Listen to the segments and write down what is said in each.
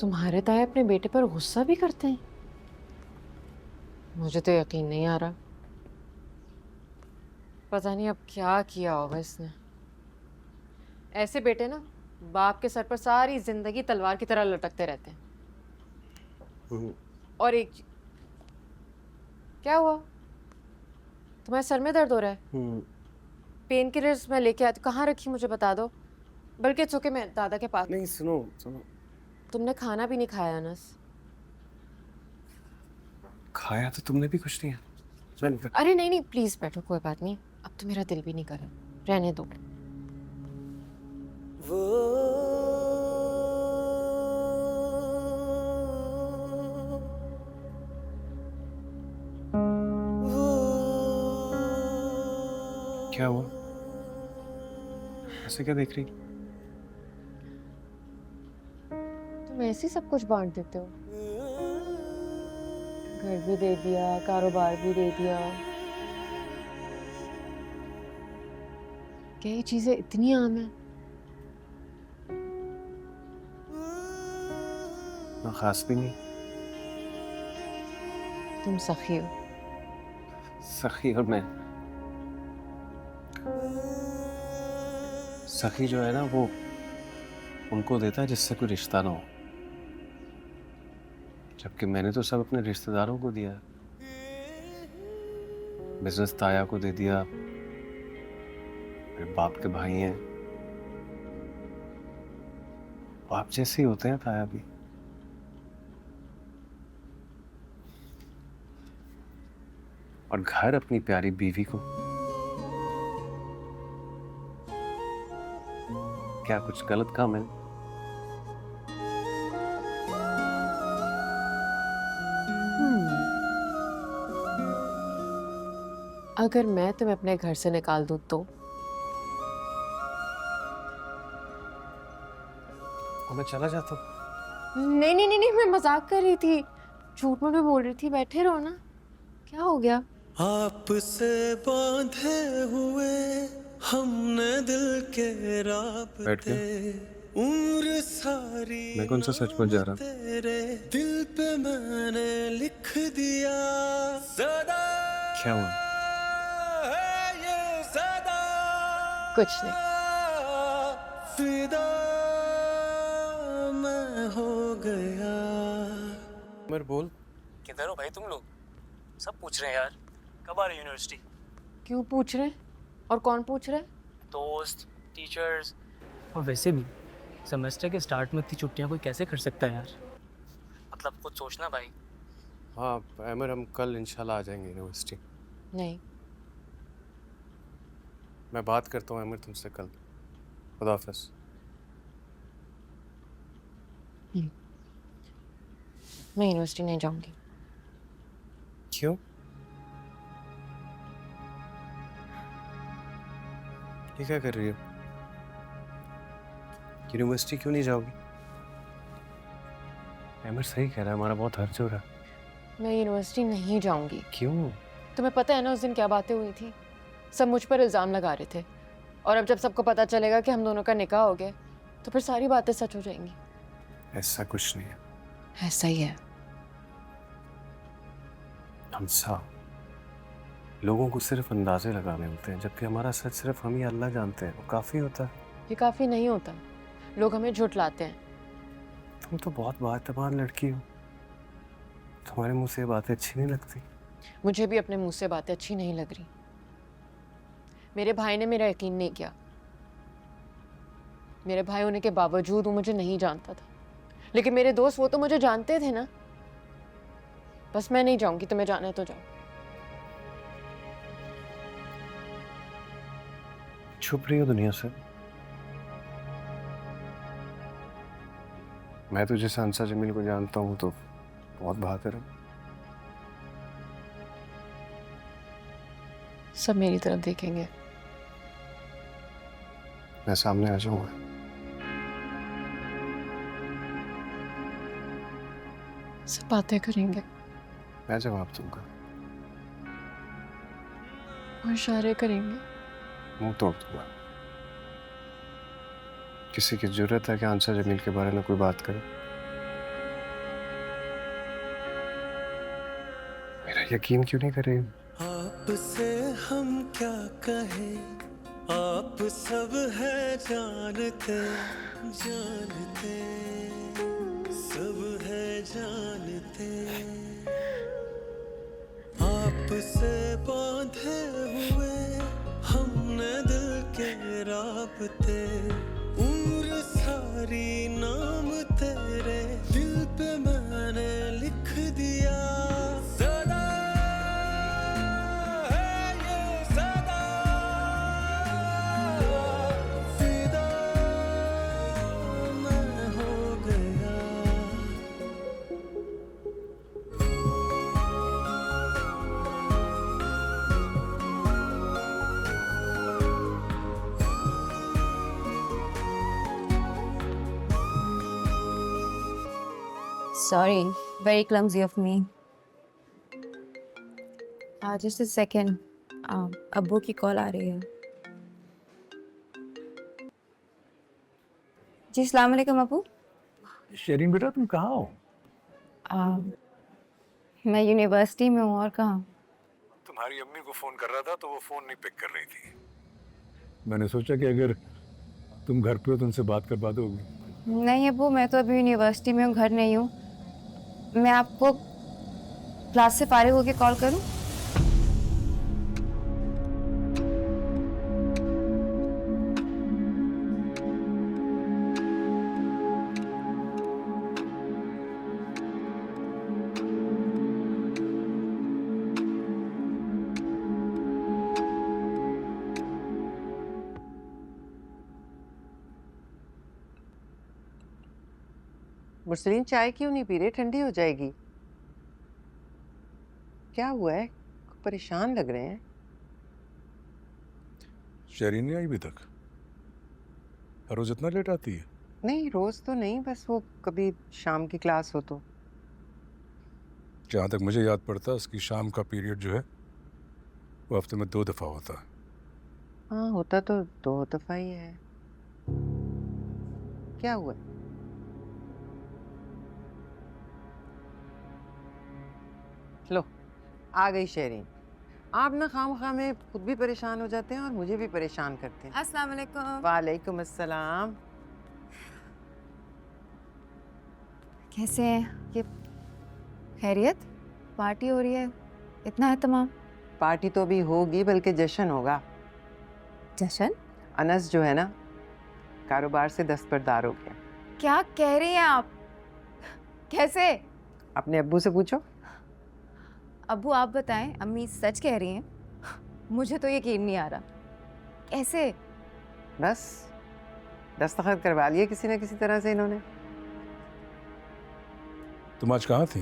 तुम्हारे ताए अपने बेटे पर गुस्सा भी करते हैं? मुझे तो यकीन नहीं आ रहा। पता नहीं अब क्या किया होगा इसने। ऐसे बेटे ना बाप के सर पर सारी जिंदगी तलवार की तरह लटकते रहते हैं। हम्म, और क्या हुआ? तुम्हारे सर में दर्द हो रहा है? हम्म, पेन किलर्स मैं लेके आती, कहाँ रखी मुझे बता दो। बल्कि चुके मैं दादा के पास। नहीं, सुनो सुनो। तुमने खाना भी नहीं खाया अनस। खाया तो तुमने भी कुछ नहीं है। चल। अरे नहीं नहीं, प्लीज बैठो, कोई बात नहीं। अब तो मेरा दिल भी नहीं कर रहा, रहने दो। वो क्या हुआ? ऐसे क्या देख रही? तुम ऐसे ही सब कुछ बांट देते हो। घर भी दे दिया, कारोबार भी दे दिया। क्या ये चीजें इतनी आम है? ना खास भी नहीं। तुम सखी हो। सखी और मैं। सखी जो है ना, वो उनको देता है जिससे कोई रिश्ता ना हो, जबकि मैंने तो सब अपने रिश्तेदारों को दिया। बिजनेस ताया को दे दिया, मेरे बाप के भाई हैं, बाप जैसे ही होते हैं ताया भी। और घर अपनी प्यारी बीवी को। क्या कुछ गलत काम है? हम्म। अगर मैं तुम्हें अपने घर से निकाल दूं तो? और मैं चला जाता हूँ। नहीं नहीं नहीं नहीं, मैं मजाक कर रही थी। झूठ मूठ में बोल रही थी, बैठे रहो ना। क्या हो गया? आपसे बांधे हुए हमने दिल के बैठ राब्ते, गया। उम्र सारी मैं कौन सा सच बोल जा रहा? तेरे दिल पे मैंने लिख दिया। सदा क्या हुआ? है ये सदा, कुछ नहीं। फिदा मैं हो गया। उमर बोल। किधर हो भाई तुम लोग? सब पूछ रहे हैं यार, कब आ रहे यूनिवर्सिटी? क्यों पूछ रहे? और कौन पूछ रहे? दोस्त, टीचर्स। और वैसे भी सेमेस्टर के स्टार्ट में इतनी छुट्टियां कोई कैसे कर सकता है यार? मतलब कुछ सोचना भाई। हाँ अमर, हम कल इंशाल्लाह आ जाएंगे यूनिवर्सिटी। नहीं। मैं बात करता हूँ अमर तुमसे कल। खुदा हाफिज। मैं यूनिवर्सिटी नहीं जाऊंगी। क्यों? ये क्या कर रही हो? यूनिवर्सिटी क्यों नहीं जाओगी? अमर सही कह रहा है, हमारा बहुत हर्ज हो रहा है। मैं यूनिवर्सिटी नहीं जाऊंगी। क्यों? तुम्हें पता है ना उस दिन क्या बातें हुई थी? सब मुझ पर इल्जाम लगा रहे थे। और अब जब सबको पता चलेगा कि हम दोनों का निकाह हो गया, तो फिर सारी बातें सच हो जाएंगी। ऐसा कुछ नहीं है। ऐसा ही है। हमसा लोगों को सिर्फ अंदाजे लगाने होते हैं, जबकि हमारा सच सिर्फ हम ही अल्लाह जानते हैं, वो काफी होता है। ये काफी नहीं होता। लोग हमें झुठलाते हैं। तुम तो बहुत बातबार लड़की हो, तुम्हारे मुंह से ये बातें अच्छी नहीं लगती। मुझे भी अपने मुंह से बातें अच्छी नहीं लग रही। मेरे भाई ने मेरा यकीन नहीं किया। मेरे भाई होने के बावजूद वो मुझे नहीं जानता था। लेकिन मेरे दोस्त, वो तो मुझे जानते थे ना। बस मैं नहीं जाऊंगी, तुम्हें जाना है तो जाओ। छुप रही हो दुनिया से। मैं तुझे हंसा जमील को जानता हूँ तो बहुत बहादुर है। सब मेरी तरफ देखेंगे। मैं सामने आ जाऊंगा। सब बातें करेंगे मैं जवाब दूंगा। और इशारे करेंगे। मुंह तोड़ दूंगा। किसी की जरूरत है कि आंसर जमील के बारे में कोई बात करे? मेरा यकीन क्यों नहीं कर रही? आपसे हम क्या कहें, आप सब है जानते, जानते सब है जानते। आपसे बांधे हुए हमने दिल के राबते, उम्र सारी नाम तेरे दिल पे मैंने लिख दिया। सदा है ये सदा, फिदा मैं हो गया। Sorry, very clumsy of me. Just a second. अब्बू की कॉल आ रही है। जी अस्सलाम वालेकुम अब्बू। शेरिन बेटा तुम कहाँ हो? मैं यूनिवर्सिटी में हूँ और कहाँ? तुम्हारी अम्मी को फोन कर रहा था तो वो फोन नहीं पिक कर रही थी। मैंने सोचा कि अगर तुम घर पे हो तो उनसे बात करवा दोगी। नहीं अब्बू, मैं तो अभी यूनिवर्सिटी में हूँ, घर नहीं हूँ। मैं आपको क्लास से फारिग होके कॉल करूँ? मुरसलीन चाय क्यों नहीं पी रहे? ठंडी हो जाएगी। क्या हुआ है? परेशान लग रहे हैं। शेरिन नहीं आई अभी तक? हर रोज इतना लेट आती है? नहीं, रोज तो नहीं, बस वो कभी शाम की क्लास हो तो। जहाँ तक मुझे याद पड़ता है उसकी शाम का पीरियड जो है वो हफ्ते में 2 दफ़ा होता है। हाँ, होता तो 2 दफा ही है। क्या हुआ है? लो, आ गई शेरिन। आप ना खामखा में खुद भी परेशान हो जाते हैं और मुझे भी परेशान करते हैं। अस्सलाम वालेकुम। वालेकुम अस्सलाम। कैसे हैं? ये खैरियत? पार्टी हो रही है, इतना एहतमाम? पार्टी तो अभी होगी, बल्कि जश्न होगा। जश्न? अनस जो है ना, कारोबार से दस्तबरदार हो गया। क्या कह रही हैं आप? कैसे? अपने अब्बू से पूछो। अब्बू आप बताएं, अम्मी सच कह रही हैं? मुझे तो यकीन नहीं आ रहा। कैसे? बस दस्तखत करवा लिए किसी न किसी तरह से इन्होंने। तुम आज कहाँ थी?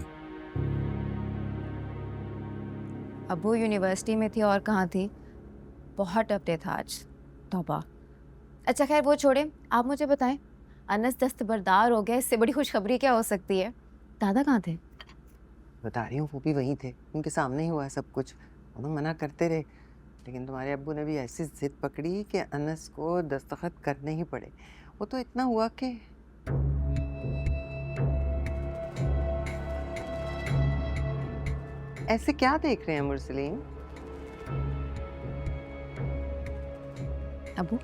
अब्बू यूनिवर्सिटी में थी और कहाँ थी। बहुत टफ डे था आज, तौबा। अच्छा खैर वो छोड़े, आप मुझे बताएं, अनस दस्तबरदार हो गया, इससे बड़ी खुशखबरी क्या हो सकती है? दादा कहाँ थे? बता रही हूँ, वो भी वहीं थे, उनके सामने ही हुआ है सब कुछ। उन्होंने मना करते रहे, लेकिन तुम्हारे अब्बू ने भी ऐसी जिद पकड़ी कि अनस को दस्तखत करने ही पड़े। वो तो इतना हुआ कि ऐसे क्या देख रहे हैं मुरसलीन? अब्बू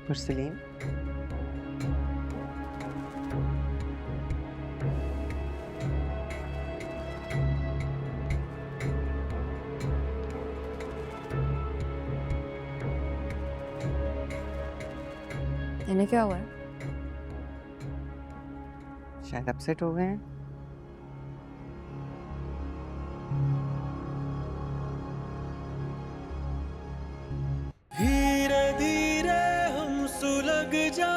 मुरसलीन, इन्हें क्या हुआ है? शायद अपसेट हो गए हैं। धीरे धीरे हम सुलग जा